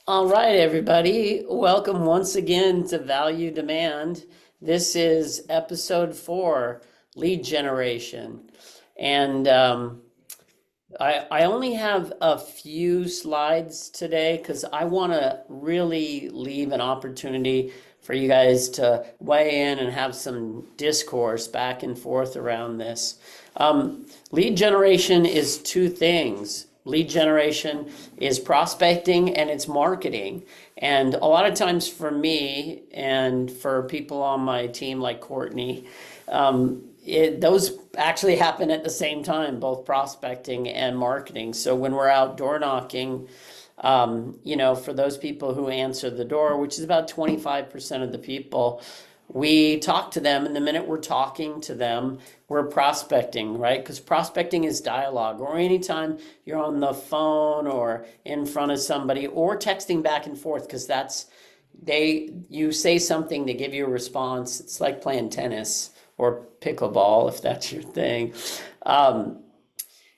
All right, everybody. Welcome once again to Value Demand. This is episode 4, lead generation. And I only have a few slides today because I want to really leave an opportunity for you guys to weigh in and have some discourse back and forth around this. Lead generation is two things. Lead generation is prospecting and it's marketing. And a lot of times for me and for people on my team like Courtney, those actually happen at the same time, both prospecting and marketing. So when we're out door knocking, for those people who answer the door, which is about 25% of the people, we talk to them, and the minute we're talking to them, we're prospecting, right? Because prospecting is dialogue, or anytime you're on the phone or in front of somebody or texting back and forth, because you say something, they give you a response. It's like playing tennis or pickleball, if that's your thing.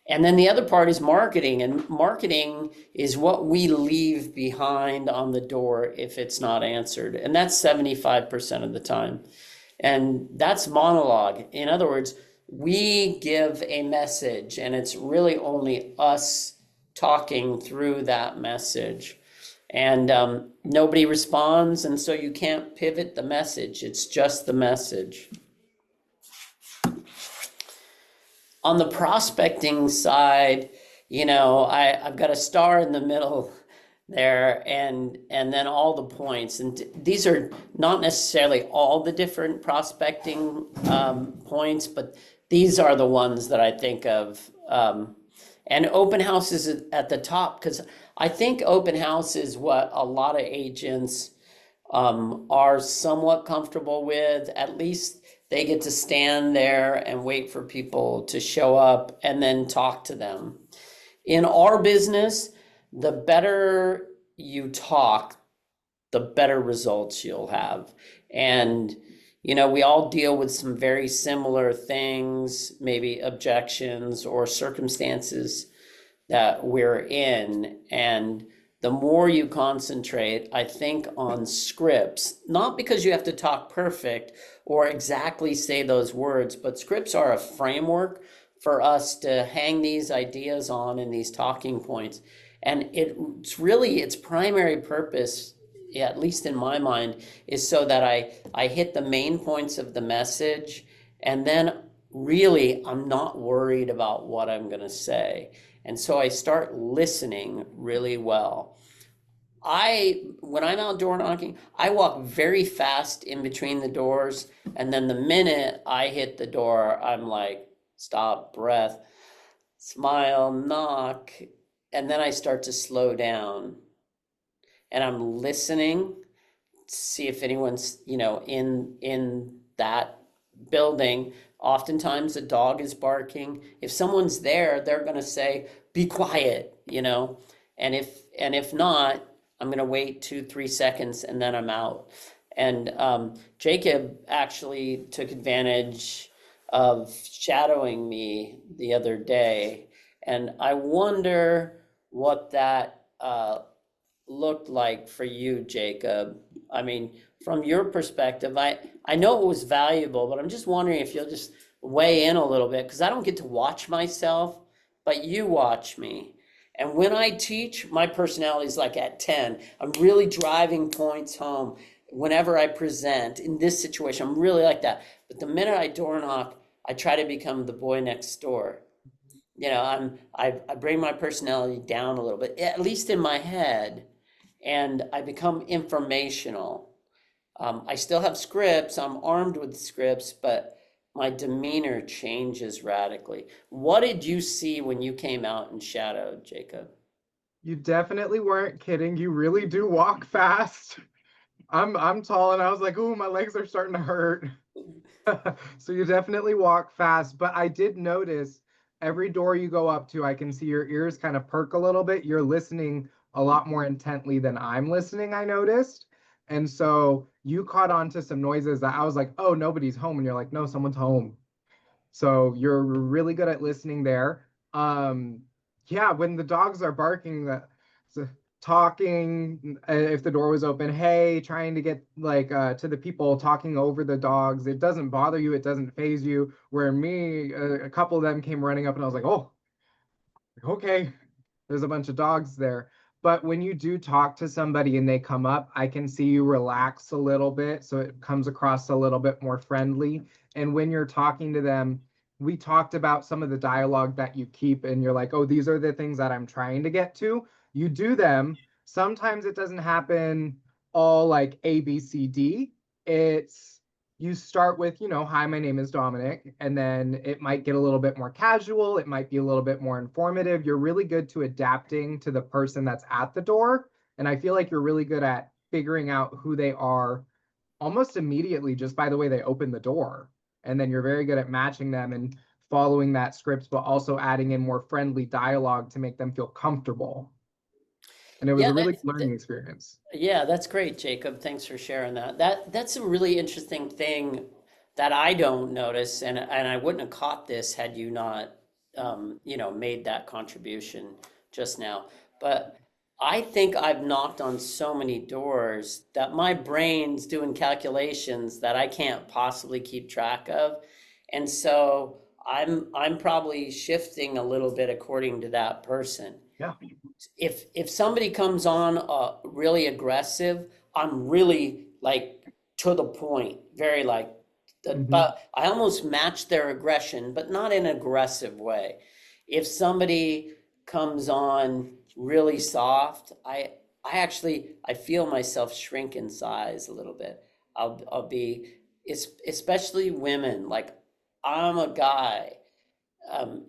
And then the other part is marketing, and marketing is what we leave behind on the door if it's not answered. And that's 75% of the time. And that's monologue. In other words, we give a message, and it's really only us talking through that message. And nobody responds, and so you can't pivot the message. It's just the message. On the prospecting side, I've got a star in the middle there and then all the points. And these are not necessarily all the different prospecting points, but these are the ones that I think of. And open house is at the top because I think open house is what a lot of agents are somewhat comfortable with. At least they get to stand there and wait for people to show up and then talk to them. In our business, the better you talk, the better results you'll have. And, we all deal with some very similar things, maybe objections or circumstances that we're in. And the more you concentrate, I think, on scripts, not because you have to talk perfect or exactly say those words, but scripts are a framework for us to hang these ideas on and these talking points. And it's really its primary purpose, at least in my mind, is so that I hit the main points of the message, and then really I'm not worried about what I'm going to say. And so I start listening really well. When I'm out door knocking, I walk very fast in between the doors. And then the minute I hit the door, I'm like, stop, breath, smile, knock. And then I start to slow down. And I'm listening to see if anyone's, in that building. Oftentimes a dog is barking. If someone's there, they're going to say, be quiet, and if not, I'm going to wait 2-3 seconds and then I'm out. And Jacob actually took advantage of shadowing me the other day, and I wonder what that looked like for you, Jacob. I mean, from your perspective, I know it was valuable, but I'm just wondering if you'll just weigh in a little bit, because I don't get to watch myself, but you watch me. And when I teach, my personality is like at 10. I'm really driving points home whenever I present. In this situation, I'm really like that. But the minute I door knock, I try to become the boy next door. I bring my personality down a little bit, at least in my head, and I become informational. I still have scripts, I'm armed with scripts, but my demeanor changes radically. What did you see when you came out and shadowed, Jacob? You definitely weren't kidding. You really do walk fast. I'm tall and I was like, "Ooh, my legs are starting to hurt." So you definitely walk fast, but I did notice every door you go up to, I can see your ears kind of perk a little bit. You're listening a lot more intently than I'm listening, I noticed. And so you caught on to some noises that I was like, "Oh, nobody's home." And you're like, "No, someone's home." So you're really good at listening there. Yeah, when the dogs are barking, talking if the door was open, hey, trying to get like to the people, talking over the dogs. It doesn't bother you, it doesn't phase you. Where me, a couple of them came running up and I was like, oh, okay, there's a bunch of dogs there. But when you do talk to somebody and they come up, I can see you relax a little bit. So it comes across a little bit more friendly. And when you're talking to them, we talked about some of the dialogue that you keep, and you're like, oh, these are the things that I'm trying to get to. You do them. Sometimes it doesn't happen all like A, B, C, D. It's you start with, hi, my name is Dominic, and then it might get a little bit more casual. It might be a little bit more informative. You're really good to adapting to the person that's at the door. And I feel like you're really good at figuring out who they are almost immediately just by the way they open the door. And then you're very good at matching them and following that script, but also adding in more friendly dialogue to make them feel comfortable. And it was Yeah, a really good learning experience. yeah, that's great, Jacob. Thanks for sharing that. That's a really interesting thing that I don't notice, and I wouldn't have caught this had you not, made that contribution just now. But I think I've knocked on so many doors that my brain's doing calculations that I can't possibly keep track of, and so I'm probably shifting a little bit according to that person. Yeah. If somebody comes on really aggressive, I'm really like to the point, very like, Hmm. but I almost match their aggression, but not in an aggressive way. If somebody comes on really soft, I feel myself shrink in size a little bit. I'll be, especially women, like I'm a guy.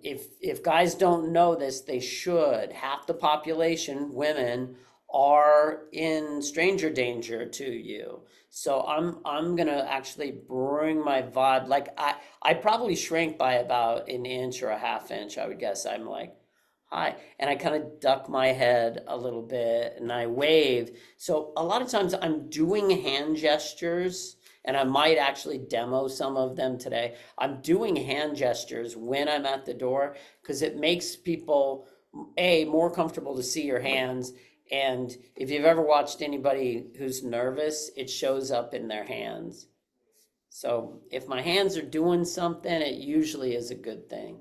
If guys don't know this, they should. Half the population, women, are in stranger danger to you. So I'm gonna actually bring my vibe. Like I probably shrank by about an inch or a half inch. I would guess. I'm like, hi, and I kind of duck my head a little bit and I wave. So a lot of times I'm doing hand gestures, and I might actually demo some of them today. I'm doing hand gestures when I'm at the door because it makes people, A, more comfortable to see your hands. And if you've ever watched anybody who's nervous, it shows up in their hands. So if my hands are doing something, it usually is a good thing.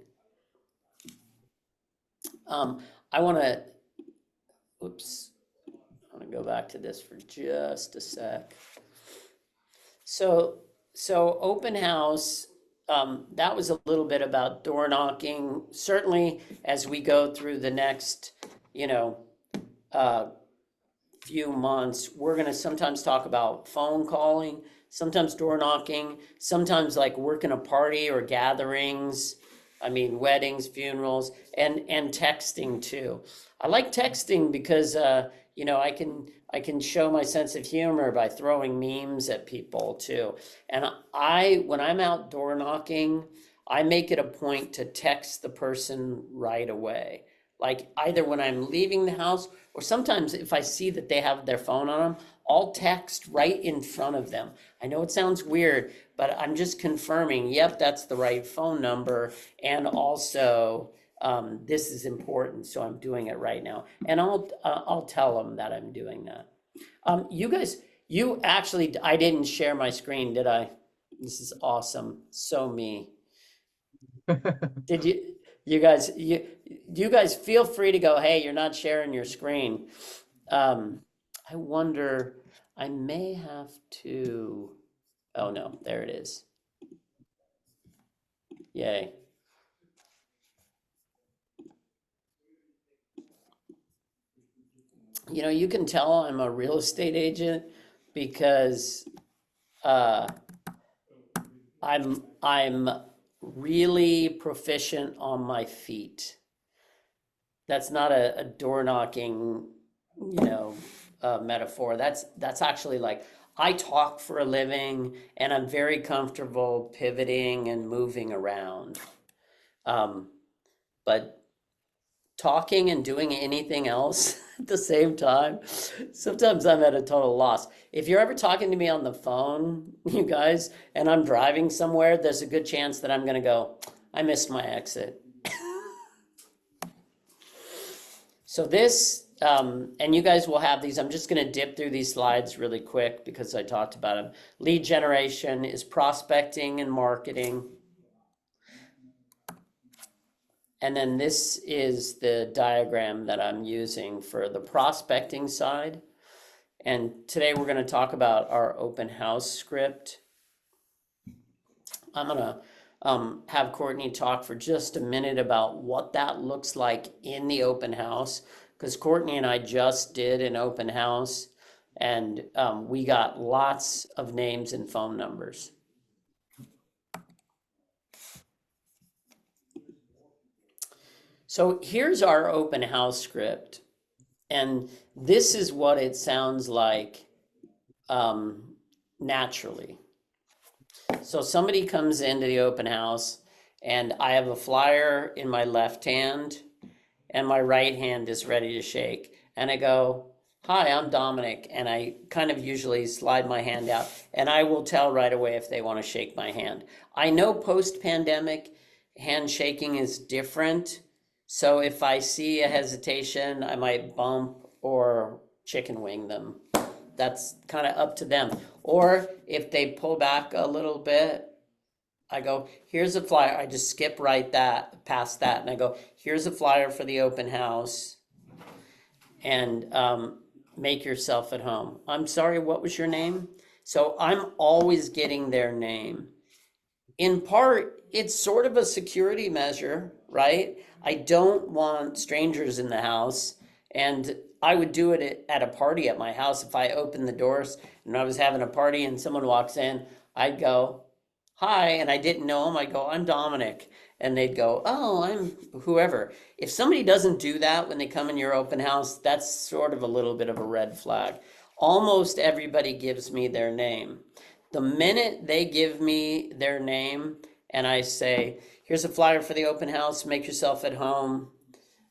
I want to, oops, I want to go back to this for just a sec. So, so open house, that was a little bit about door knocking. Certainly, as we go through the next, you know, uh, few months, we're gonna sometimes talk about phone calling, sometimes door knocking, sometimes like working a party or gatherings. I mean, weddings, funerals, and texting too. I like texting because I can show my sense of humor by throwing memes at people too. And when I'm out door knocking, I make it a point to text the person right away. Like either when I'm leaving the house, or sometimes if I see that they have their phone on them, I'll text right in front of them. I know it sounds weird, but I'm just confirming, yep, that's the right phone number. And also, this is important, so I'm doing it right now. And I'll tell them that I'm doing that. You guys, I didn't share my screen, did I? This is awesome. So me. Did you guys feel free to go, hey, you're not sharing your screen. Um, I wonder, I may have to, oh no, there it is. Yay. You can tell I'm a real estate agent because uh, I'm really proficient on my feet. That's not a door knocking, metaphor. That's actually like I talk for a living and I'm very comfortable pivoting and moving around. Um, but talking and doing anything else at the same time, sometimes I'm at a total loss. If you're ever talking to me on the phone, you guys, and I'm driving somewhere, there's a good chance that I'm gonna go, I missed my exit. So this and you guys will have these. I'm just going to dip through these slides really quick because I talked about them. Lead generation is prospecting and marketing. And then this is the diagram that I'm using for the prospecting side. And today we're going to talk about our open house script. I'm going to have Courtney talk for just a minute about what that looks like in the open house, because Courtney and I just did an open house, and we got lots of names and phone numbers. So here's our open house script, and this is what it sounds like naturally. So somebody comes into the open house, and I have a flyer in my left hand, and my right hand is ready to shake. And I go, "Hi, I'm Dominic," and I kind of usually slide my hand out, and I will tell right away if they want to shake my hand. I know post-pandemic handshaking is different, so if I see a hesitation, I might bump or chicken wing them. That's kind of up to them. Or if they pull back a little bit, I go, "Here's a flyer." I just skip right past that, and I go, "Here's a flyer for the open house, and make yourself at home." "I'm sorry, what was your name?" So I'm always getting their name. In part, it's sort of a security measure, right? I don't want strangers in the house, and I would do it at a party at my house. If I opened the doors and I was having a party and someone walks in, I'd go, "Hi," and I didn't know them. I'd go, "I'm Dominic," and they'd go, "Oh, I'm whoever." If somebody doesn't do that when they come in your open house, that's sort of a little bit of a red flag. Almost everybody gives me their name. The minute they give me their name and I say, "Here's a flyer for the open house, make yourself at home,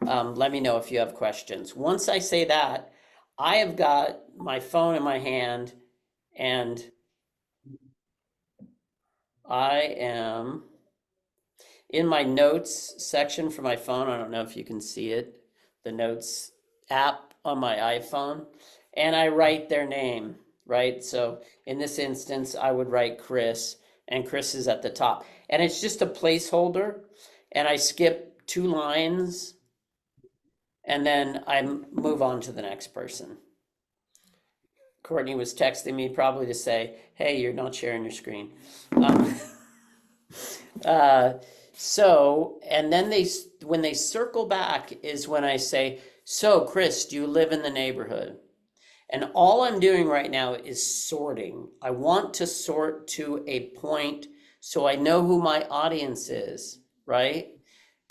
let me know if you have questions." Once I say that, I have got my phone in my hand, and I am in my notes section for my phone. I don't know if you can see it, the notes app on my iPhone, and I write their name, right? So in this instance, I would write Chris, and Chris is at the top. And it's just a placeholder, and I skip 2 lines, and then I move on to the next person. Courtney was texting me probably to say, "Hey, you're not sharing your screen." And then when they circle back is when I say, "So, Chris, do you live in the neighborhood?" And all I'm doing right now is sorting. I want to sort to a point so I know who my audience is, right?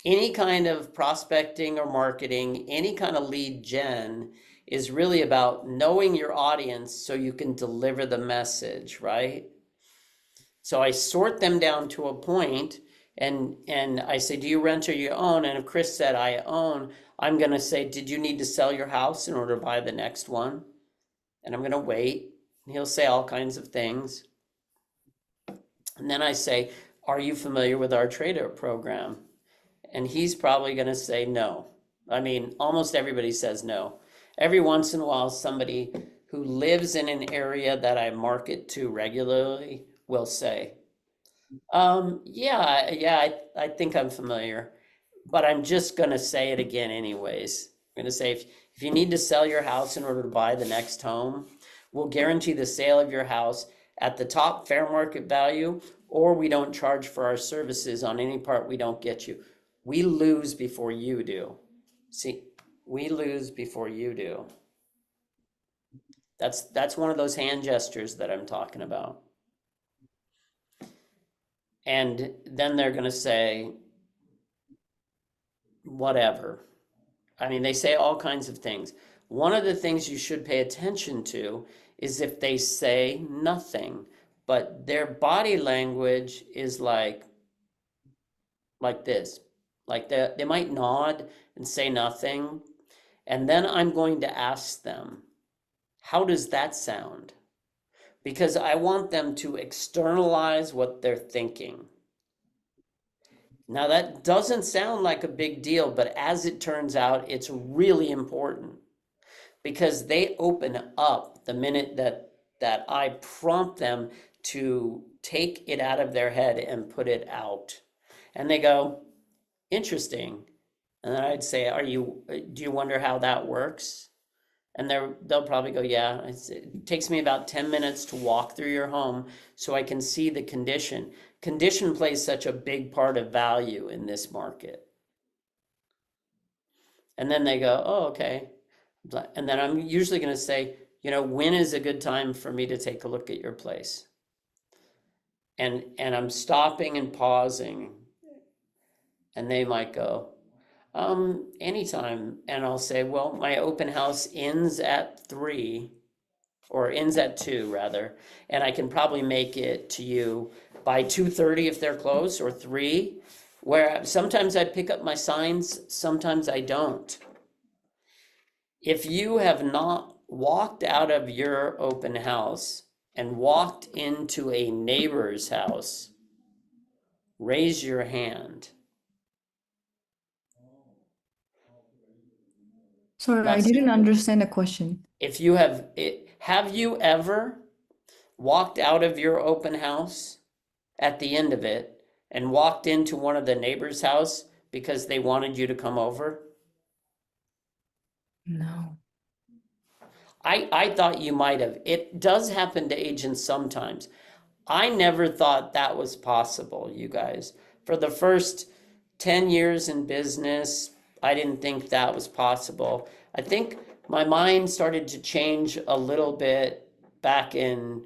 Any kind of prospecting or marketing, any kind of lead gen is really about knowing your audience so you can deliver the message, right? So I sort them down to a point, and I say, "Do you rent or you own?" And if Chris said, "I own," I'm going to say, "Did you need to sell your house in order to buy the next one?" And I'm going to wait. He'll say all kinds of things. And then I say, "Are you familiar with our trader program?" And he's probably going to say no. I mean, almost everybody says no. Every once in a while, somebody who lives in an area that I market to regularly will say, yeah, I think I'm familiar." But I'm just going to say it again anyways. I'm going to say, if you need to sell your house in order to buy the next home, we'll guarantee the sale of your house at the top fair market value, or we don't charge for our services on any part we don't get you. We lose before you do. See, we lose before you do. That's one of those hand gestures that I'm talking about. And then they're going to say, whatever. I mean, they say all kinds of things. One of the things you should pay attention to is if they say nothing, but their body language is like this. Like they might nod and say nothing. And then I'm going to ask them, "How does that sound?" Because I want them to externalize what they're thinking. Now, that doesn't sound like a big deal, but as it turns out, it's really important. because they open up the minute that I prompt them to take it out of their head and put it out. And they go, interesting. And then I'd say, do you wonder how that works? And they'll probably go, yeah. It takes me about 10 minutes to walk through your home so I can see the condition. Condition plays such a big part of value in this market. And then they go, oh, okay. And then I'm usually going to say, when is a good time for me to take a look at your place? And I'm stopping and pausing. And they might go, anytime. And I'll say, well, my open house ends at 3, or ends at 2 rather, and I can probably make it to you by 2:30 if they're close, or 3, where sometimes I pick up my signs, sometimes I don't. If you have not walked out of your open house and walked into a neighbor's house, raise your hand. Sorry, I That's didn't understand the question. If you have you ever walked out of your open house at the end of it and walked into one of the neighbor's house because they wanted you to come over? No. I thought you might have. It does happen to agents sometimes. I never thought that was possible, you guys. For the first 10 years in business, I didn't think that was possible. I think my mind started to change a little bit back in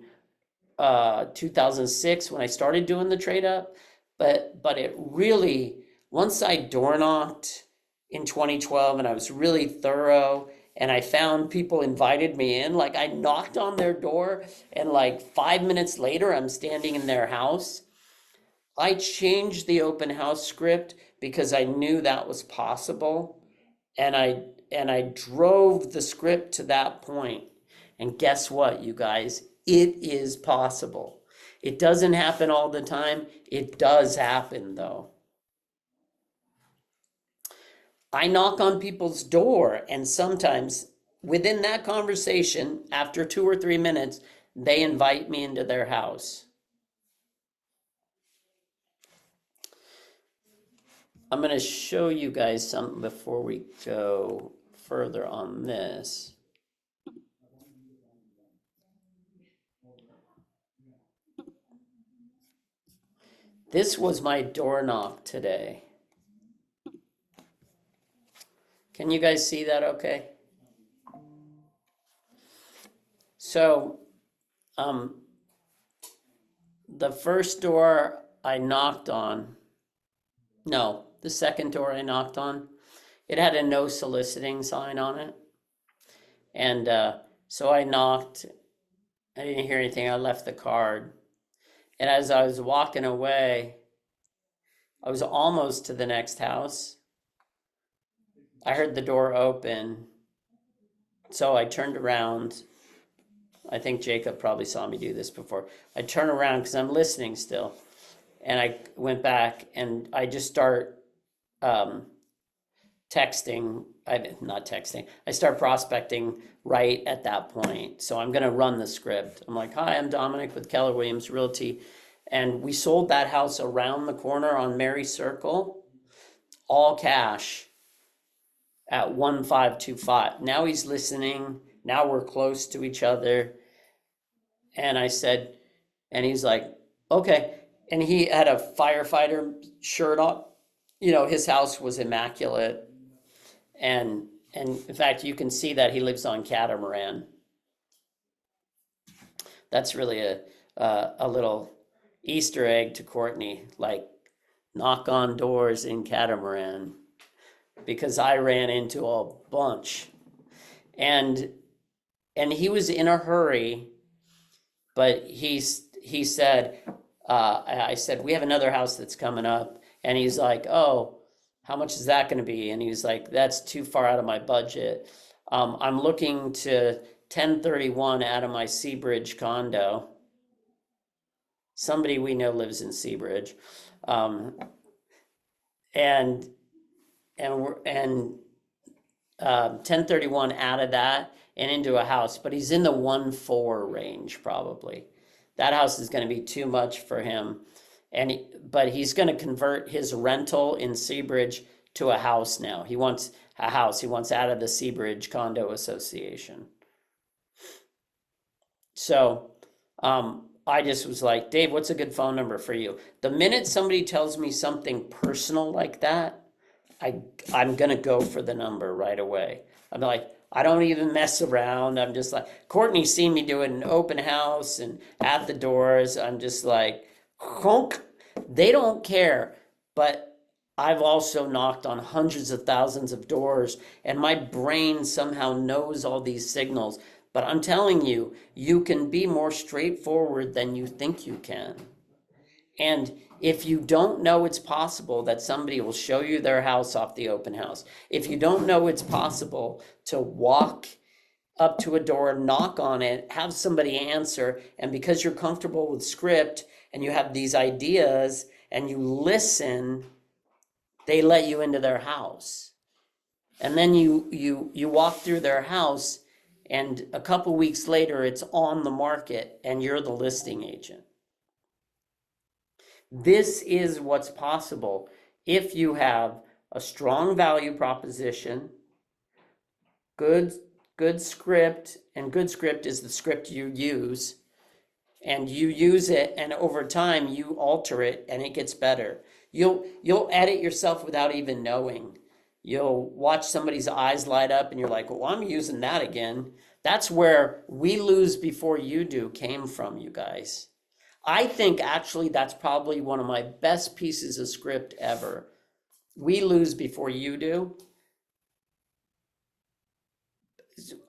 2006 when I started doing the trade up, but it really, once I door knocked in 2012 and I was really thorough and I found people invited me in, like I knocked on their door and like 5 minutes later I'm standing in their house. I changed the open house script because I knew that was possible, and I drove the script to that point. And guess what, you guys? It is possible. It doesn't happen all the time. It does happen though. I knock on people's door, and sometimes within that conversation, after 2 or 3 minutes, they invite me into their house. I'm going to show you guys something before we go further on this. This was my door knock today. Can you guys see that okay? So, the first door I knocked on, no, the second door I knocked on, it had a no soliciting sign on it. And so I knocked, I didn't hear anything, I left the card. And as I was walking away, I was almost to the next house. I heard the door open. So I turned around. I think Jacob probably saw me do this before. I turned around because I'm listening still. And I went back and I just start texting. Not texting. I start prospecting right at that point. So I'm going to run the script. I'm like, hi, I'm Dominic with Keller Williams Realty. And we sold that house around the corner on Mary Circle, all cash at 1525. Now he's listening. Now we're close to each other. And I said, and he's like, okay. And he had a firefighter shirt on. His house was immaculate. And in fact, you can see that he lives on Catamaran. That's really a little Easter egg to Courtney, like knock on doors in Catamaran, because I ran into a bunch. And he was in a hurry, but he said, I said, we have another house that's coming up. And he's like, oh, how much is that going to be? And he's like, that's too far out of my budget. I'm looking to 1031 out of my Seabridge condo. Somebody we know lives in Seabridge. And 1031 out of that, and into a house, but he's in the 1.4 range probably. That house is going to be too much for him. But he's going to convert his rental in Seabridge to a house now. He wants a house. He wants out of the Seabridge Condo Association. So I just was like, Dave, what's a good phone number for you? The minute somebody tells me something personal like that, I'm going to go for the number right away. I'm like, I don't even mess around. I'm just like, Courtney's seen me do it in an open house and at the doors. I'm just like, honk. They don't care. But I've also knocked on hundreds of thousands of doors, and my brain somehow knows all these signals. But I'm telling you, you can be more straightforward than you think you can. And if you don't know it's possible that somebody will show you their house off the open house, if you don't know it's possible to walk up to a door, knock on it, have somebody answer, and because you're comfortable with script and you have these ideas and you listen, they let you into their house. And then you walk through their house, and a couple weeks later it's on the market and you're the listing agent. This is what's possible if you have a strong value proposition, good script, and good script is the script you use, and you use it, and over time you alter it and it gets better. You'll edit yourself without even knowing. You'll watch somebody's eyes light up and you're like, well, I'm using that again. That's where We Lose Before You Do came from, you guys. I think actually that's probably one of my best pieces of script ever. We Lose Before You Do.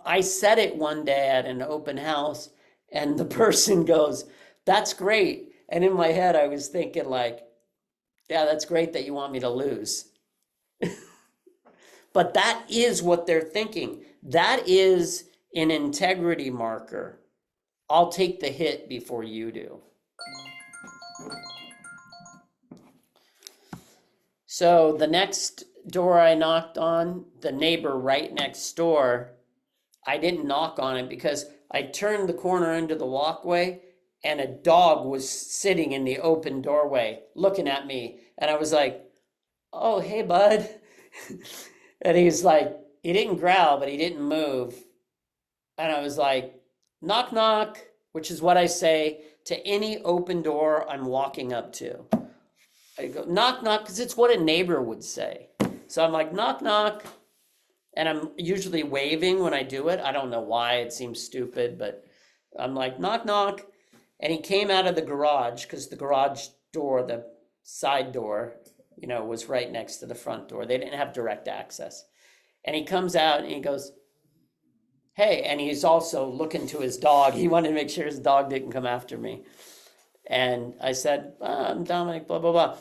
I said it one day at an open house, and the person goes, that's great. And in my head, I was thinking like, yeah, that's great that you want me to lose. But that is what they're thinking. That is an integrity marker. I'll take the hit before you do. So the next door I knocked on, the neighbor right next door, I didn't knock on it because I turned the corner into the walkway and a dog was sitting in the open doorway looking at me. And I was like, oh, hey, bud. And he's like, he didn't growl, but he didn't move. And I was like, knock, knock, which is what I say to any open door I'm walking up to. I go, knock, knock, because it's what a neighbor would say. So I'm like, knock, knock. And I'm usually waving when I do it. I don't know why, it seems stupid, but I'm like, knock, knock. And he came out of the garage because the garage door, the side door, was right next to the front door. They didn't have direct access. And he comes out and he goes, hey, and he's also looking to his dog. He wanted to make sure his dog didn't come after me. And I said, I'm Dominic, blah, blah, blah.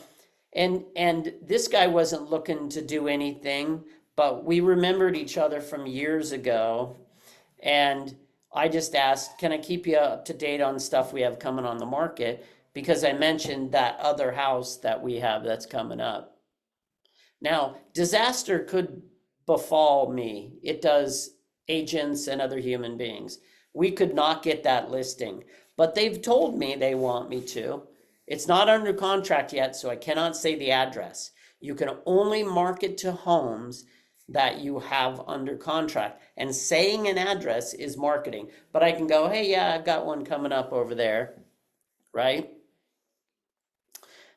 And this guy wasn't looking to do anything, but we remembered each other from years ago. And I just asked, can I keep you up to date on stuff we have coming on the market? Because I mentioned that other house that we have that's coming up. Now, disaster could befall me. It does agents and other human beings. We could not get that listing, but they've told me they want me to. It's not under contract yet, so I cannot say the address. You can only market to homes that you have under contract, and saying an address is marketing. But I can go, hey, yeah, I've got one coming up over there, right?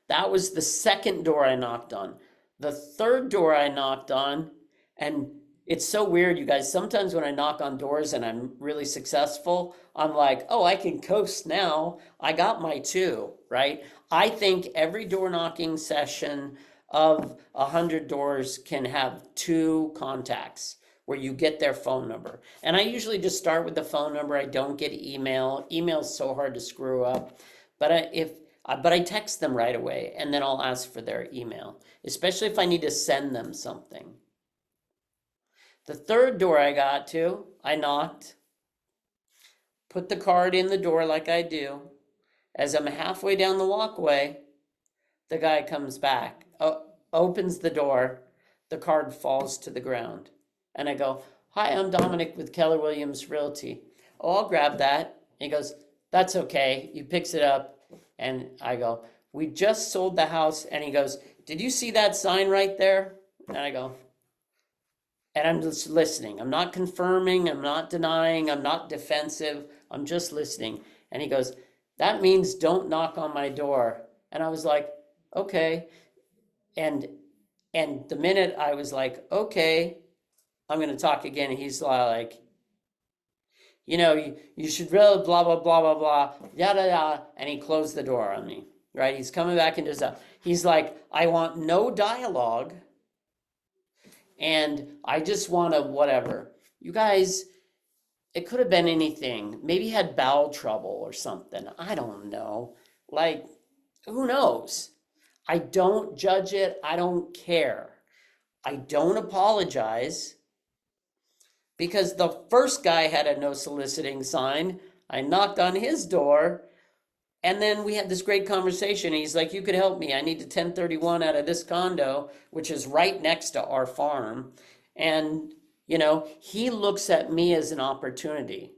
That was the second door I knocked on. The third door I knocked on, and it's so weird, you guys. Sometimes when I knock on doors and I'm really successful, I'm like, oh, I can coast now. I got my two, right? I think every door knocking session of 100 doors can have 2 contacts where you get their phone number. And I usually just start with the phone number. I don't get email. Email's so hard to screw up. But I text them right away, and then I'll ask for their email, especially if I need to send them something. The third door I got to, I knocked, put the card in the door like I do. As I'm halfway down the walkway, the guy comes back, opens the door, the card falls to the ground. And I go, "Hi, I'm Dominic with Keller Williams Realty." "Oh, I'll grab that." And he goes, "That's okay." He picks it up, and I go, "We just sold the house." And he goes, "Did you see that sign right there?" And I go, and I'm just listening. I'm not confirming, I'm not denying, I'm not defensive, I'm just listening. And he goes, "That means don't knock on my door." And I was like, "Okay." And the minute I was like, "Okay, I'm gonna talk again," he's like, you should really blah blah blah blah blah, yada yada, and he closed the door on me. Right? He's coming back into his house. He's like, "I want no dialogue, and I just want to whatever." You guys, it could have been anything. Maybe he had bowel trouble or something. I don't know. Like, who knows? I don't judge it. I don't care. I don't apologize because the first guy had a no soliciting sign. I knocked on his door, and then we had this great conversation. He's like, "You could help me. I need to 1031 out of this condo, which is right next to our farm." And, he looks at me as an opportunity.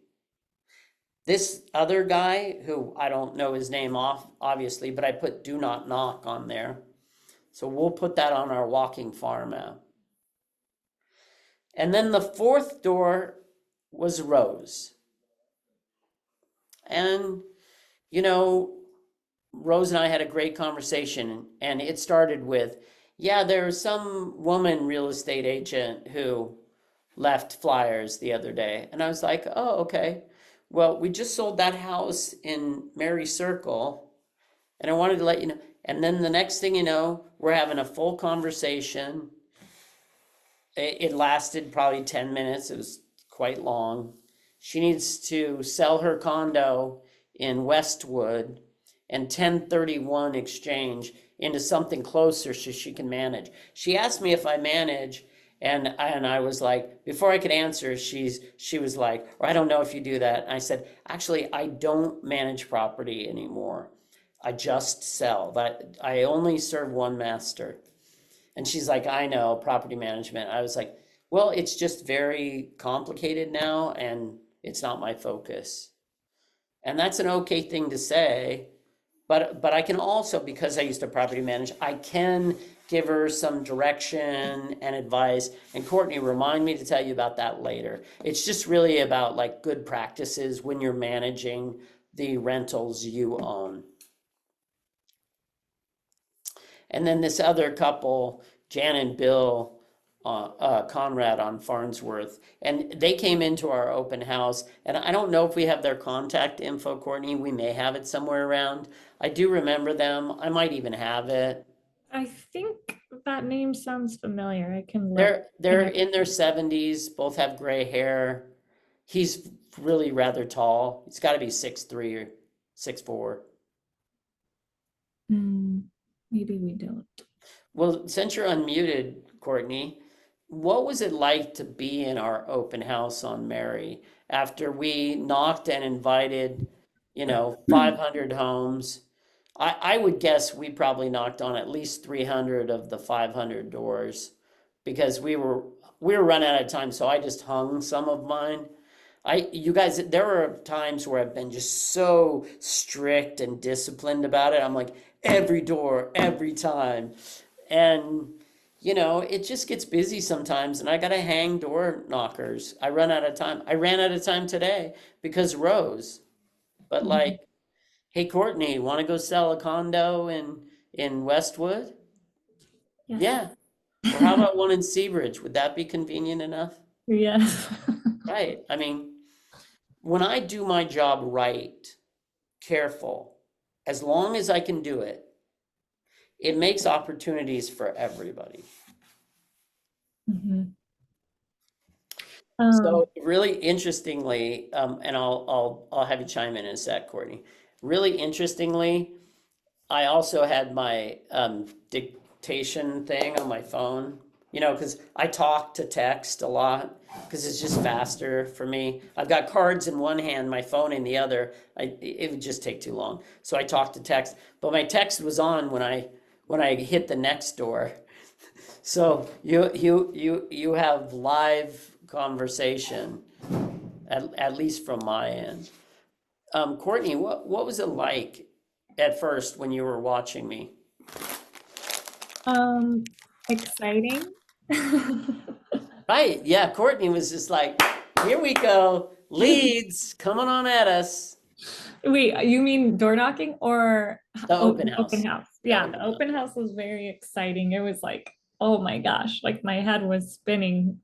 This other guy, who I don't know his name off, obviously, but I put "do not knock" on there. So we'll put that on our walking farm app. And then the fourth door was Rose. And, you know, Rose and I had a great conversation, and it started with, "Yeah, there's some woman real estate agent who left flyers the other day." And I was like, "Oh, okay. Well, we just sold that house in Mary Circle, and I wanted to let you know." And then the next thing you know, we're having a full conversation. It lasted probably 10 minutes. It was quite long. She needs to sell her condo in Westwood and 1031 exchange into something closer so she can manage. She asked me if I manage, and I was like, before I could answer, she was like, "Or I don't know if you do that." And I said, "Actually, I don't manage property anymore. I just sell. That I only serve one master." And she's like, "I know, property management." I was like, "Well, it's just very complicated now, and it's not my focus." And that's an okay thing to say, but I can also, because I used to property manage, I can give her some direction and advice. And Courtney, remind me to tell you about that later. It's just really about like good practices when you're managing the rentals you own. And then this other couple, Jan and Bill Conrad on Farnsworth, and they came into our open house. And I don't know if we have their contact info, Courtney. We may have it somewhere around. I do remember them. I might even have it. I think that name sounds familiar. I can look. They're in their 70s, both have gray hair. He's really rather tall. He's got to be 6'3" or 6'4". Maybe we don't. Well, since you're unmuted, Courtney, what was it like to be in our open house on Mary after we knocked and invited, 500 homes? I would guess we probably knocked on at least 300 of the 500 doors because we were running out of time, so I just hung some of mine. You guys, there are times where I've been just so strict and disciplined about it. I'm like, every door, every time. And, it just gets busy sometimes, and I got to hang door knockers. I run out of time. I ran out of time today because Rose. But like, "Hey, Courtney, want to go sell a condo in Westwood?" Yes. Yeah. Or how about one in Seabridge? Would that be convenient enough? Yes. Right. I mean, when I do my job right, careful, as long as I can do it, it makes opportunities for everybody. So really interestingly, and I'll have you chime in a sec, Courtney. Really interestingly, I also had my dictation thing on my phone, because I talk to text a lot because it's just faster for me. I've got cards in one hand, my phone in the other. It would just take too long. So I talk to text, but my text was on when I hit the next door. So you have live conversation, at least from my end. Courtney, what was it like at first when you were watching me? Exciting. Right, yeah, Courtney was just like, here we go, leads coming on at us. Wait, you mean door knocking or The open open house. house? The Yeah, open the house. open house was very exciting. It was like, oh my gosh, like my head was spinning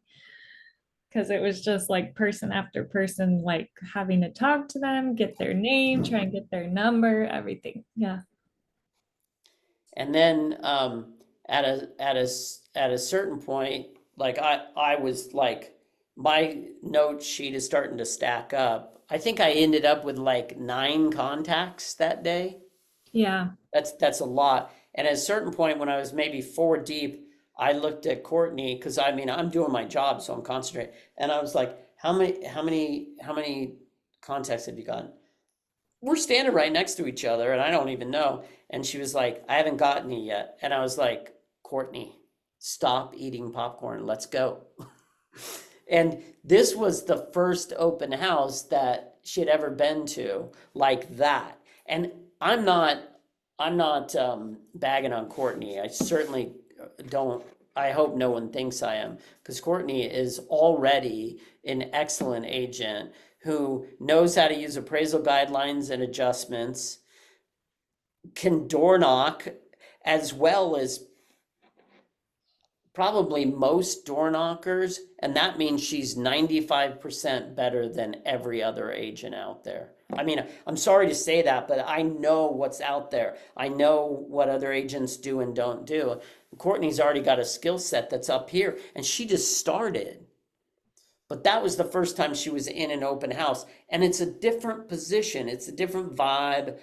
because it was just like person after person, like having to talk to them, get their name, try and get their number, everything. Yeah. And then at a certain point, like I was like, my note sheet is starting to stack up. I think I ended up with like 9 contacts that day. Yeah. That's a lot. And at a certain point, when I was maybe 4 deep, I looked at Courtney because I mean I'm doing my job, so I'm concentrating. And I was like, how many contacts have you gotten? We're standing right next to each other, and I don't even know. And she was like, I haven't gotten it yet. And I was like, Courtney, stop eating popcorn. Let's go. And this was the first open house that she had ever been to like that. And I'm not bagging on Courtney. I certainly don't. I hope no one thinks I am, because Courtney is already an excellent agent who knows how to use appraisal guidelines and adjustments, can door knock as well as probably most door knockers, and that means she's 95% better than every other agent out there. I mean, I'm sorry to say that, but I know what's out there. I know what other agents do and don't do. Courtney's already got a skill set that's up here, and she just started. But that was the first time she was in an open house, and it's a different position, it's a different vibe,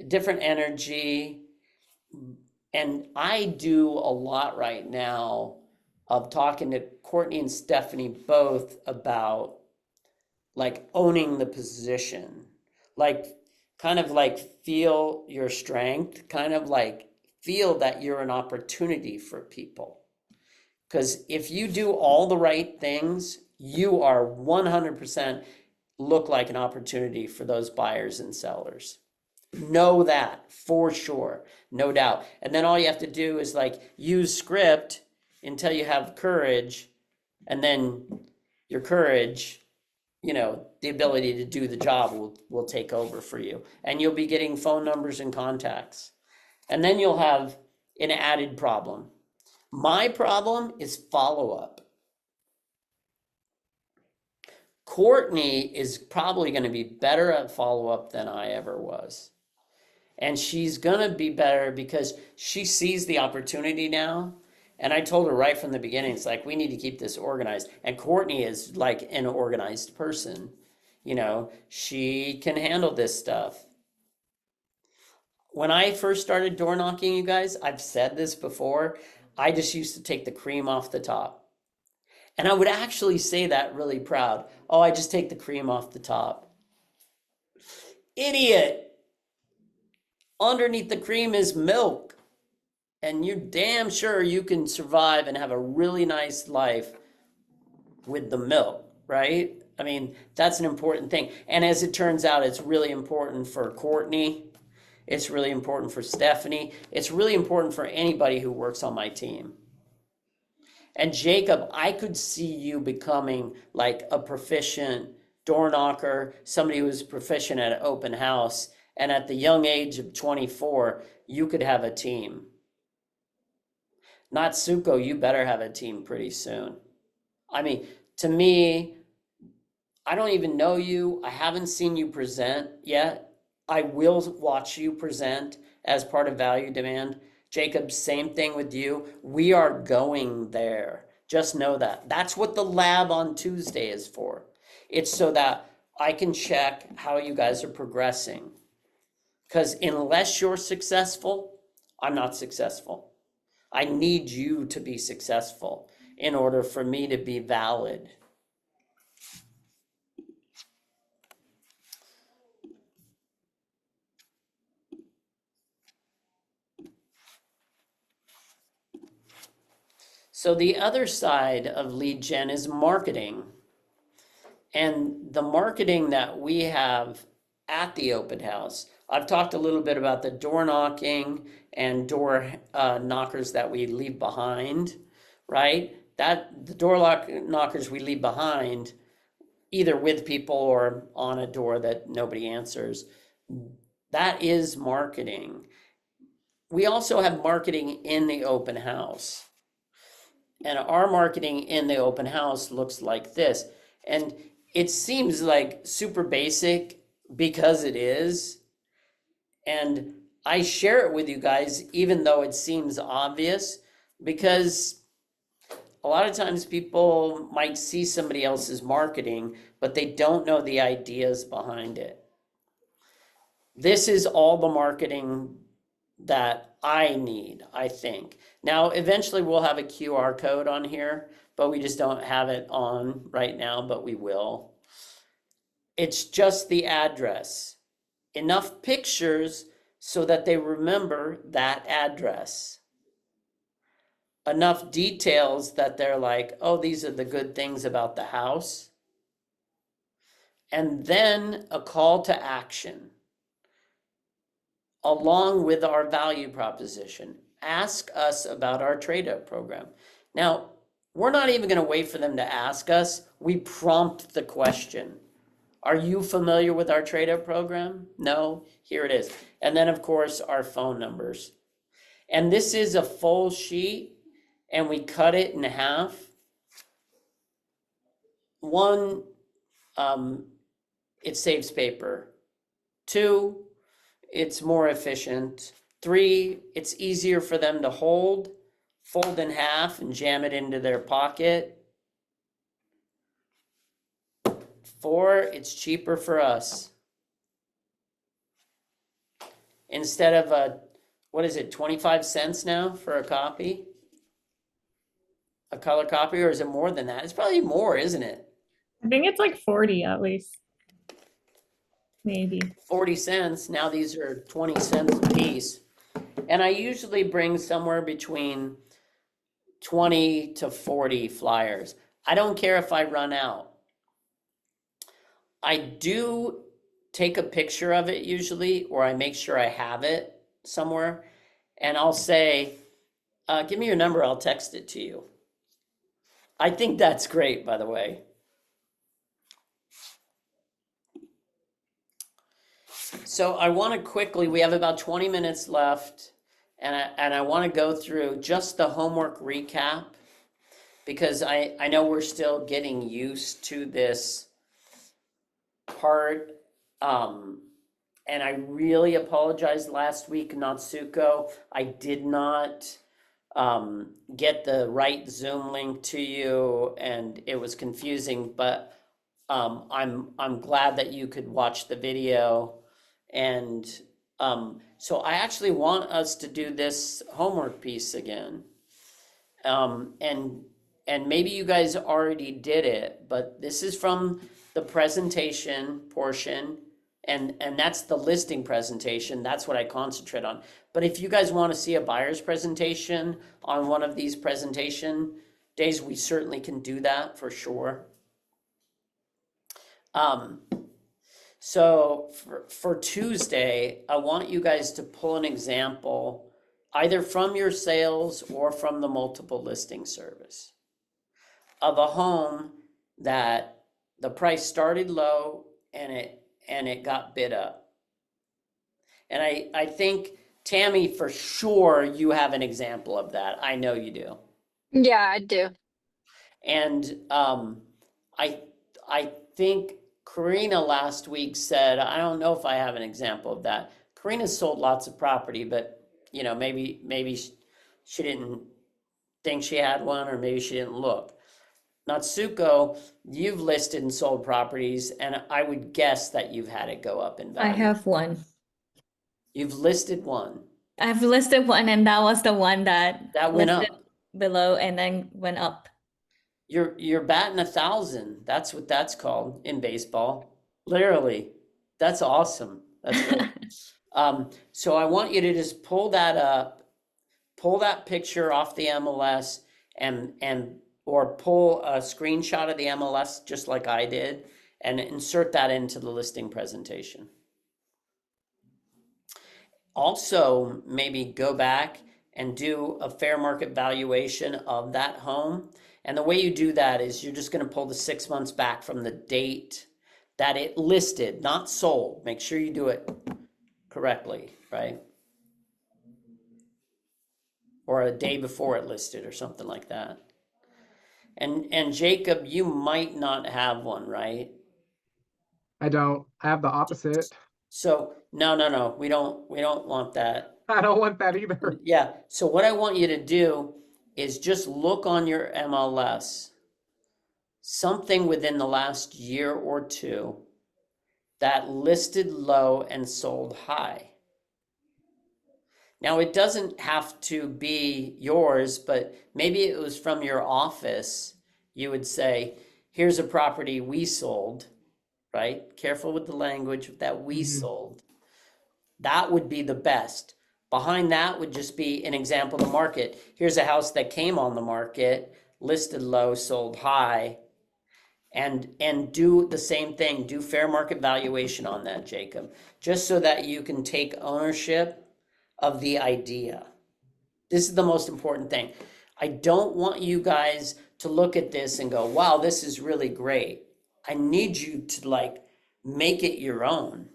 different energy. And I do a lot right now of talking to Courtney and Stephanie both about like owning the position, like kind of like feel your strength, kind of like feel that you're an opportunity for people. Because if you do all the right things, you are 100% look like an opportunity for those buyers and sellers. Know that for sure, no doubt. And then all you have to do is like use script until you have courage, and then your courage, the ability to do the job will take over for you. And you'll be getting phone numbers and contacts. And then you'll have an added problem. My problem is follow-up. Courtney is probably going to be better at follow-up than I ever was. And she's going to be better because she sees the opportunity now. And I told her right from the beginning, it's like, we need to keep this organized. And Courtney is like an organized person. She can handle this stuff. When I first started door knocking, you guys, I've said this before, I just used to take the cream off the top. And I would actually say that really proud. Oh, I just take the cream off the top. Idiot. Underneath the cream is milk. And you're damn sure you can survive and have a really nice life with the milk, right? I mean, that's an important thing. And as it turns out, it's really important for Courtney. It's really important for Stephanie. It's really important for anybody who works on my team. And Jacob, I could see you becoming like a proficient door knocker, somebody who's proficient at an open house. And at the young age of 24, you could have a team. Natsuko, you better have a team pretty soon. I mean, to me, I don't even know you. I haven't seen you present yet. I will watch you present as part of Value Demand. Jacob, same thing with you. We are going there. Just know that. That's what the lab on Tuesday is for. It's so that I can check how you guys are progressing. Because unless you're successful, I'm not successful. I need you to be successful in order for me to be valid. So the other side of lead gen is marketing. And the marketing that we have at the open house, I've talked a little bit about the door knocking and door knockers that we leave behind, right? That the knockers we leave behind, either with people or on a door that nobody answers, that is marketing. We also have marketing in the open house. And our marketing in the open house looks like this. And it seems like super basic because it is. And I share it with you guys, even though it seems obvious, because a lot of times people might see somebody else's marketing, but they don't know the ideas behind it. This is all the marketing that I need, I think. Now, eventually we'll have a QR code on here, but we just don't have it on right now, but we will. It's just the address. Enough pictures so that they remember that address. Enough details that they're like, oh, these are the good things about the house. And then a call to action along with our value proposition. Ask us about our trade-up program. Now, we're not even going to wait for them to ask us. We prompt the question. Are you familiar with our trade-up program? No? Here it is. And then, of course, our phone numbers. And this is a full sheet, and we cut it in half. One, it saves paper. Two, it's more efficient. Three, it's easier for them to hold, fold in half and jam it into their pocket. Four, it's cheaper for us. Instead of what is it, 25 cents now for a copy? A color copy, or is it more than that? It's probably more, isn't it? I think it's like 40 at least. Maybe. 40 cents. Now these are 20 cents a piece. And I usually bring somewhere between 20 to 40 flyers. I don't care if I run out. I do take a picture of it usually, or I make sure I have it somewhere. And I'll say, give me your number, I'll text it to you. I think that's great, by the way. So I want to quickly, we have about 20 minutes left, and I want to go through just the homework recap, because I know we're still getting used to this part. And I really apologize last week, Natsuko. I did not get the right Zoom link to you, and it was confusing, but I'm glad that you could watch the video. And so I actually want us to do this homework piece again. And maybe you guys already did it, but this is from the presentation portion, and that's the listing presentation. That's what I concentrate on. But if you guys want to see a buyer's presentation on one of these presentation days, we certainly can do that for sure. So for Tuesday, I want you guys to pull an example either from your sales or from the multiple listing service of a home that the price started low and it got bid up. And I think, Tammy, for sure you have an example of that. I know you do. Yeah, I do. And I think Karina last week said, I don't know if I have an example of that. Karina sold lots of property, but you know, maybe she didn't think she had one, or maybe she didn't look. Natsuko, you've listed and sold properties, and I would guess that you've had it go up in value. I have one. You've listed one. I've listed one, and that was the one that went listed up. below and then went up. You're batting 1,000. That's what that's called in baseball. Literally. That's awesome. That's great. So I want you to just pull that up, pull that picture off the MLS, and or pull a screenshot of the MLS just like I did, and insert that into the listing presentation. Also, maybe go back and do a fair market valuation of that home. And the way you do that is you're just going to pull the 6 months back from the date that it listed, not sold. Make sure you do it correctly, right? Or a day before it listed or something like that. And Jacob, you might not have one, right? I don't. I have the opposite. So no, we don't want that. I don't want that either. Yeah, so what I want you to do is just look on your MLS, something within the last year or two that listed low and sold high. Now, it doesn't have to be yours, but maybe it was from your office. You would say, here's a property we sold, right? Careful with the language that we sold. That would be the best. Behind that would just be an example of the market. Here's a house that came on the market, listed low, sold high, and do the same thing. Do fair market valuation on that, Jacob, just so that you can take ownership of the idea. This is the most important thing. I don't want you guys to look at this and go, wow, this is really great. I need you to like make it your own.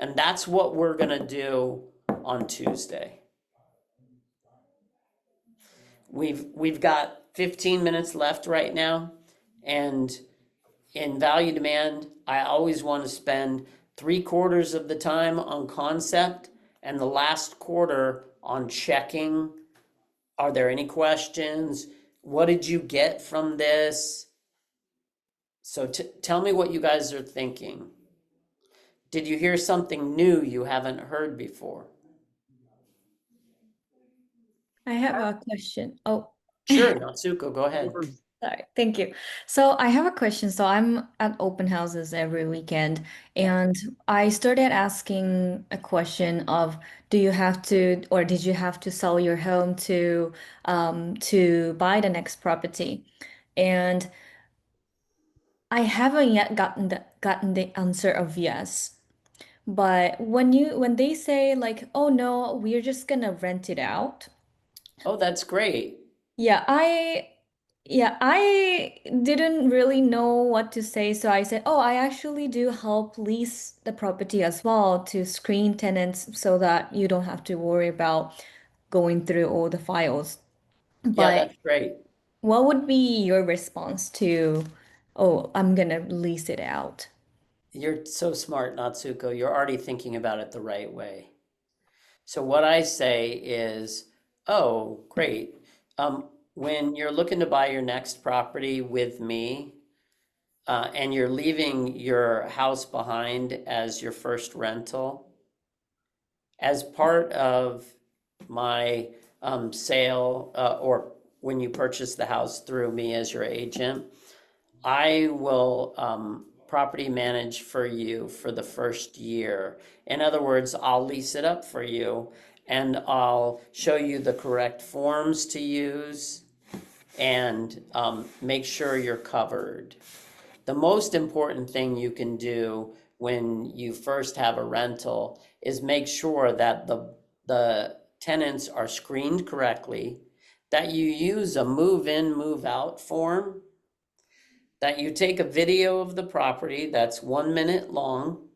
And that's what we're gonna do on Tuesday. We've got 15 minutes left right now, and in value demand, I always want to spend 3/4 of the time on concept and the last quarter on checking. Are there any questions? What did you get from this? So tell me what you guys are thinking. Did you hear something new you haven't heard before? I have a question. Oh, Sure, Natsuko, go ahead. sorry. Thank you. So I have a question. So I'm at open houses every weekend, and I started asking a question of, do you have to, or did you have to sell your home to buy the next property? And I haven't yet gotten the answer of yes. But when they say like, oh no, we're just gonna rent it out. Oh, that's great. Yeah, I didn't really know what to say, so I said, "Oh, I actually do help lease the property as well to screen tenants so that you don't have to worry about going through all the files." Yeah, But that's great. what would be your response to, "Oh, I'm gonna lease it out"? You're so smart, Natsuko. You're already thinking about it the right way. So what I say is, oh, great. When you're looking to buy your next property with me, and you're leaving your house behind as your first rental, as part of my sale, or when you purchase the house through me as your agent, I will property manage for you for the first year. In other words, I'll lease it up for you, and I'll show you the correct forms to use and make sure you're covered. The most important thing you can do when you first have a rental is make sure that the tenants are screened correctly, that you use a move-in, move-out form, that you take a video of the property that's 1 minute long,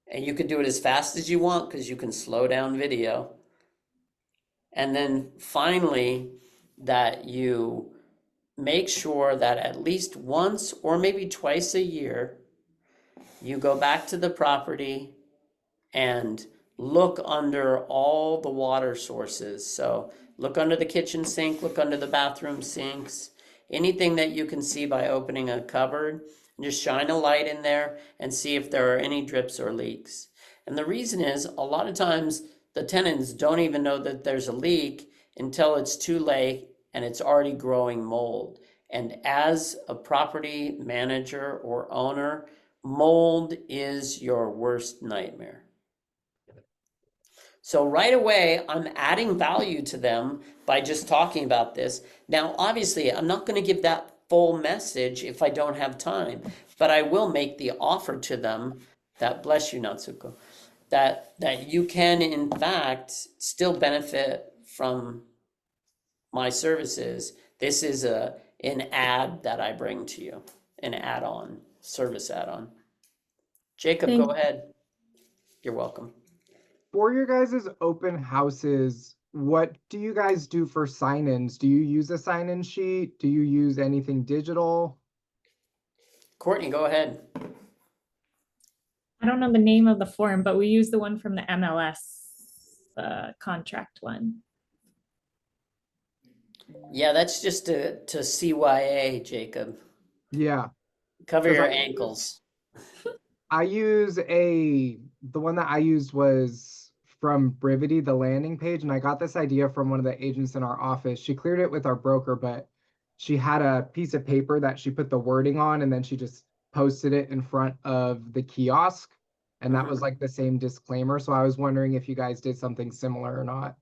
and you can do it as fast as you want because you can slow down video. And then finally, that you make sure that at least once or maybe twice a year, you go back to the property and look under all the water sources. So look under the kitchen sink, look under the bathroom sinks, anything that you can see by opening a cupboard, and just shine a light in there and see if there are any drips or leaks. And the reason is, a lot of times the tenants don't even know that there's a leak until it's too late and it's already growing mold. And as a property manager or owner, mold is your worst nightmare. So right away, I'm adding value to them by just talking about this. Now, obviously, I'm not going to give that full message if I don't have time. But I will make the offer to them that, bless you, Natsuko, that you can in fact still benefit from my services. This is an ad that I bring to you, an add-on, service add-on. Jacob, Thank go ahead. You're welcome. For your guys' open houses, what do you guys do for sign-ins? Do you use a sign-in sheet? Do you use anything digital? Courtney, go ahead. I don't know the name of the form, but we use the one from the MLS contract one. Yeah, that's just to CYA, Jacob. Yeah. Cover 'Cause your I- ankles. The one that I used was from Brivity, the landing page, and I got this idea from one of the agents in our office. She cleared it with our broker, but she had a piece of paper that she put the wording on, and then she just posted it in front of the kiosk. And that was like the same disclaimer. So I was wondering if you guys did something similar or not.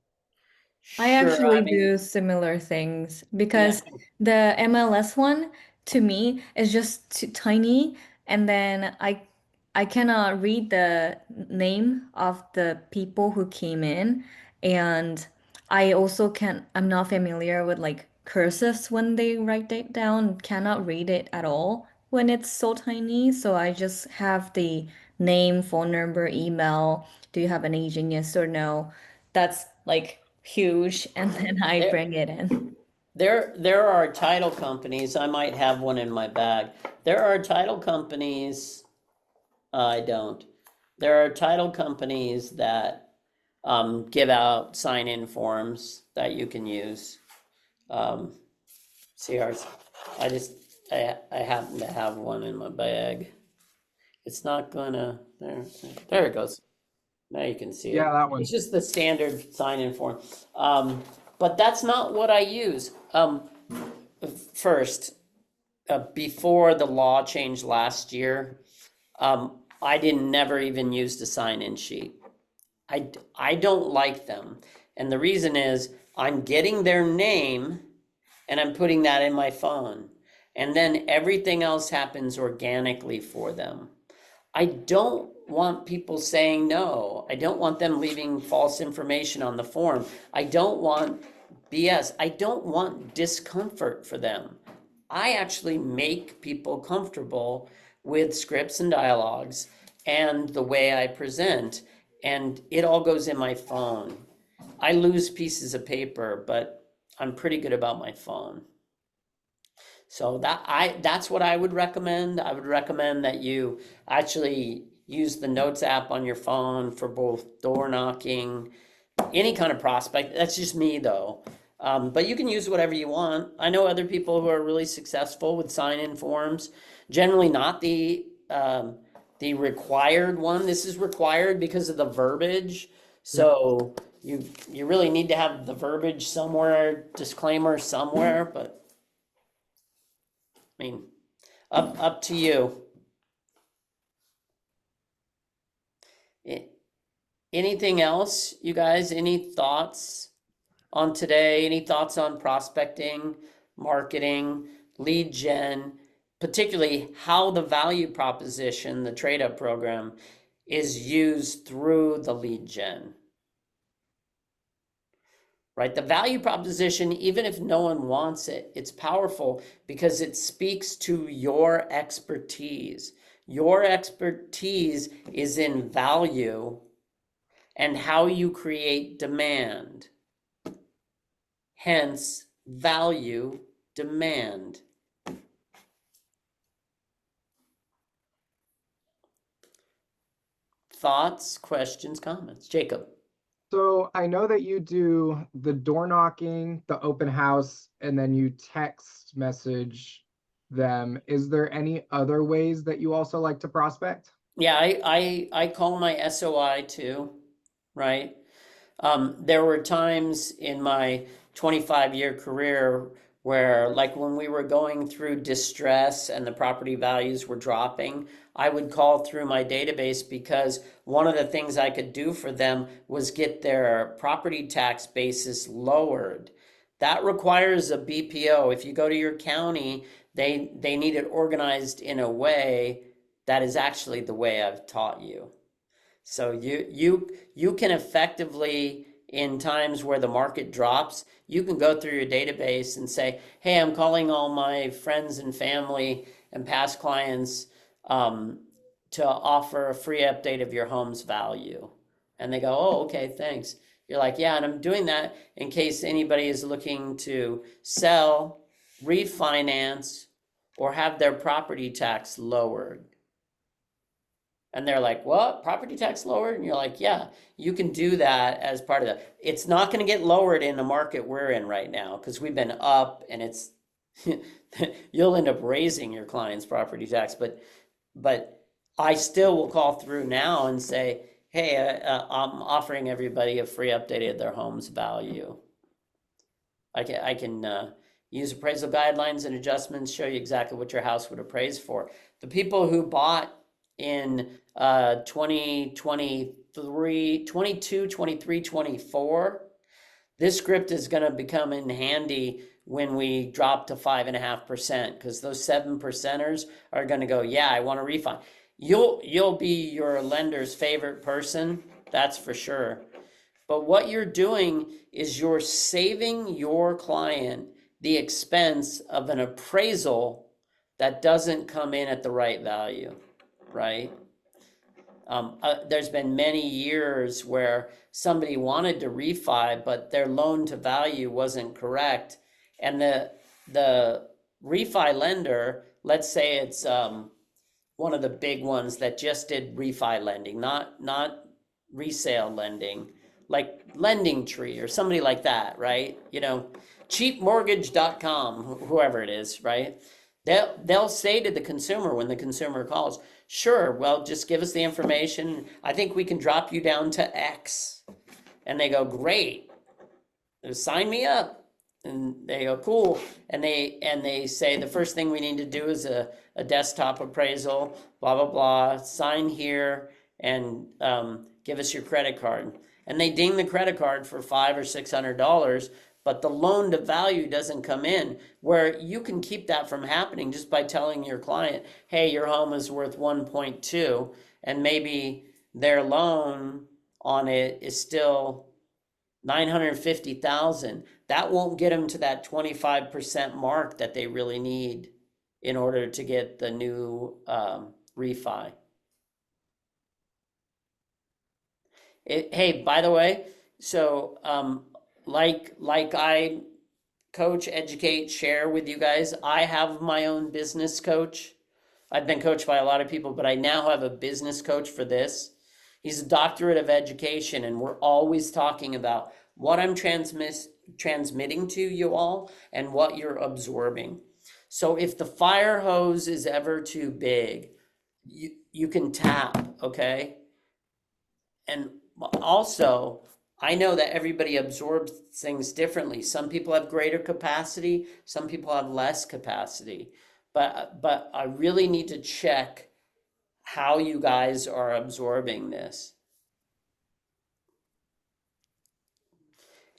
I Sure, actually mean, do similar things because the MLS one to me is just too tiny, and then I cannot read the name of the people who came in, and I also I'm not familiar with like cursives when they write it down, cannot read it at all when it's so tiny. So I just have the name, phone number, email. Do you have an agent? Yes or no? That's like huge, and then I There- bring it in. there are title companies, I might have one in my bag. There are title companies, I don't. There are title companies that give out sign-in forms that you can use. See ours, I happen to have one in my bag. It's not gonna, there it goes. Now you can see it. Yeah, that one. It's just the standard sign-in form. But that's not what I use. First, before the law changed last year, I never even used a sign-in sheet. I don't like them. And the reason is I'm getting their name and I'm putting that in my phone. And then everything else happens organically for them. I don't want people saying no. I don't want them leaving false information on the form. I don't want BS. I don't want discomfort for them. I actually make people comfortable with scripts and dialogues and the way I present, and it all goes in my phone. I lose pieces of paper, but I'm pretty good about my phone. So that's what I would recommend. I would recommend that you actually use the Notes app on your phone for both door knocking, any kind of prospect. That's just me though. But you can use whatever you want. I know other people who are really successful with sign-in forms. Generally not the required one. This is required because of the verbiage. So you really need to have the verbiage somewhere, disclaimer somewhere, but I mean, up to you. Anything else, you guys? Any thoughts on today? Any thoughts on prospecting, marketing, lead gen, particularly how the value proposition, the trade-up program, is used through the lead gen? Right? The value proposition, even if no one wants it, it's powerful because it speaks to your expertise. Your expertise is in value and how you create demand. Hence, value demand. Thoughts, questions, comments? Jacob. So I know that you do the door knocking, the open house, and then you text message them. Is there any other ways that you also like to prospect? Yeah, I call my SOI too, right? There were times in my 25-year career where, like when we were going through distress and the property values were dropping, I would call through my database because one of the things I could do for them was get their property tax basis lowered. That requires a BPO. If you go to your county, They need it organized in a way that is actually the way I've taught you. So you can effectively, in times where the market drops, you can go through your database and say, hey, I'm calling all my friends and family and past clients to offer a free update of your home's value. And they go, oh, okay, thanks. You're like, yeah, and I'm doing that in case anybody is looking to sell, refinance, or have their property tax lowered. And they're like, what? Property tax lowered? And you're like, yeah, you can do that as part of that. It's not going to get lowered in the market we're in right now because we've been up and it's, you'll end up raising your client's property tax. But I still will call through now and say, hey, I'm offering everybody a free update of their home's value. I can use appraisal guidelines and adjustments, show you exactly what your house would appraise for. The people who bought in 2023, 22, 23, 24, this script is going to become in handy when we drop to 5.5%, because those 7%ers are going to go, yeah, I want to refi. You'll be your lender's favorite person, that's for sure. But what you're doing is you're saving your client the expense of an appraisal that doesn't come in at the right value, right? There's been many years where somebody wanted to refi, but their loan to value wasn't correct. And the refi lender, let's say it's one of the big ones that just did refi lending, not resale lending, like Lending Tree or somebody like that, right? You know, cheapmortgage.com, whoever it is, right? They'll say to the consumer when the consumer calls, sure, well, just give us the information. I think we can drop you down to X. And they go, great. Sign me up. And they go, cool. And they say the first thing we need to do is a desktop appraisal, blah, blah, blah. Sign here and give us your credit card. And they ding the credit card for $500 or $600, but the loan to value doesn't come in, where you can keep that from happening just by telling your client, hey, your home is worth 1.2, and maybe their loan on it is still 950,000. That won't get them to that 25% mark that they really need in order to get the new refi. Hey, by the way, so like I coach, educate, share with you guys, I have my own business coach. I've been coached by a lot of people, but I now have a business coach for this. He's a doctorate of education, and we're always talking about what I'm transmitting to you all and what you're absorbing. So if the fire hose is ever too big, you can tap, okay? And also, I know that everybody absorbs things differently. Some people have greater capacity, some people have less capacity. But I really need to check how you guys are absorbing this.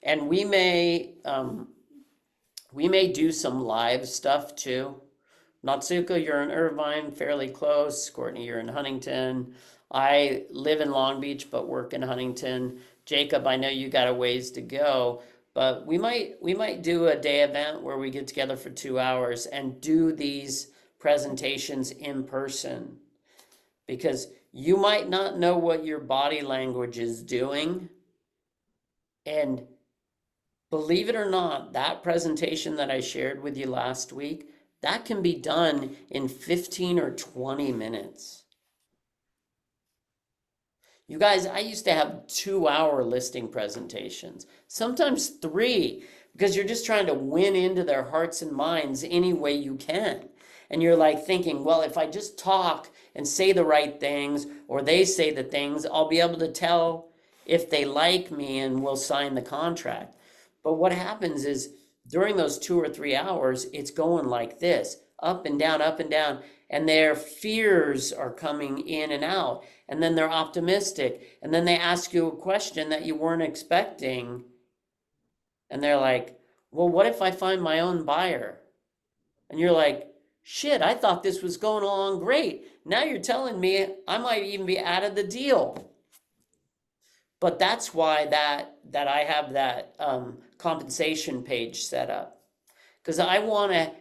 And we may do some live stuff too. Natsuko, you're in Irvine, fairly close. Courtney, you're in Huntington. I live in Long Beach, but work in Huntington. Jacob, I know you got a ways to go, but we might do a day event where we get together for 2 hours and do these presentations in person, because you might not know what your body language is doing. And believe it or not, that presentation that I shared with you last week, that can be done in 15 or 20 minutes. You guys, I used to have 2-hour listing presentations, sometimes 3, because you're just trying to win into their hearts and minds any way you can. And you're like thinking, well, if I just talk and say the right things, or they say the things, I'll be able to tell if they like me and will sign the contract. But what happens is during those 2 or 3 hours, it's going like this, up and down, and their fears are coming in and out. And then they're optimistic. And then they ask you a question that you weren't expecting. And they're like, well, what if I find my own buyer? And you're like, shit, I thought this was going along great. Now you're telling me I might even be out of the deal. But that's why that I have that compensation page set up. Because I want to,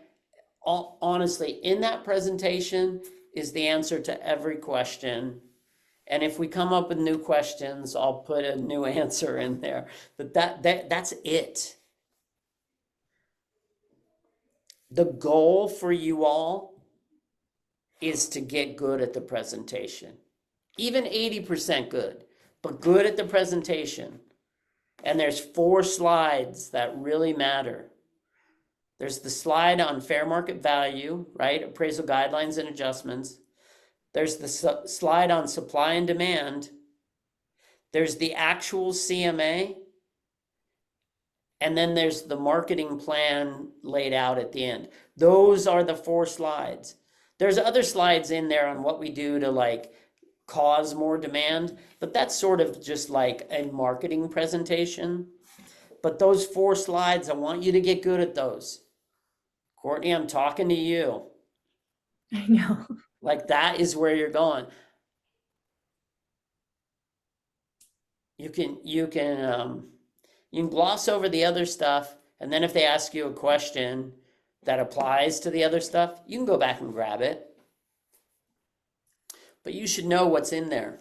honestly, in that presentation is the answer to every question. And if we come up with new questions, I'll put a new answer in there. But that's it. The goal for you all is to get good at the presentation. Even 80% good, but good at the presentation. And there's 4 slides that really matter. There's the slide on fair market value, right? Appraisal guidelines and adjustments. There's the slide on supply and demand. There's the actual CMA. And then there's the marketing plan laid out at the end. Those are the 4 slides. There's other slides in there on what we do to like cause more demand, but that's sort of just like a marketing presentation. But those 4 slides, I want you to get good at those. Courtney, I'm talking to you. I know. Like that is where you're going. You can gloss over the other stuff, and then if they ask you a question that applies to the other stuff, you can go back and grab it. But you should know what's in there.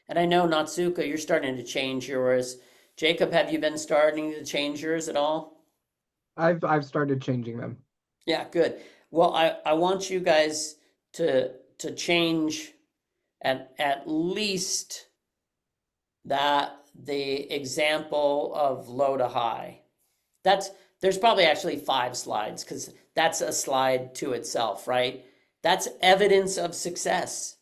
And I know, Natsuka, you're starting to change yours. Jacob, have you been starting to change yours at all? I've started changing them. Yeah, good. Well, I want you guys to change at least the example of low to high. There's probably actually 5 slides because that's a slide to itself, right? That's evidence of success.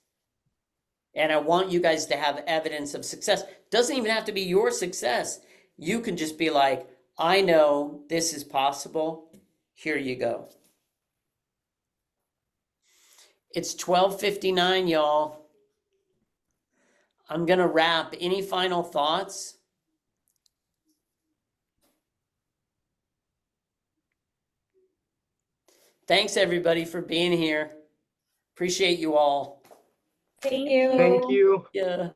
And I want you guys to have evidence of success. Doesn't even have to be your success. You can just be like, I know this is possible. Here you go. It's 12:59, y'all. I'm going to wrap. Any final thoughts? Thanks, everybody, for being here. Appreciate you all. Thank you. Thank you. Yeah.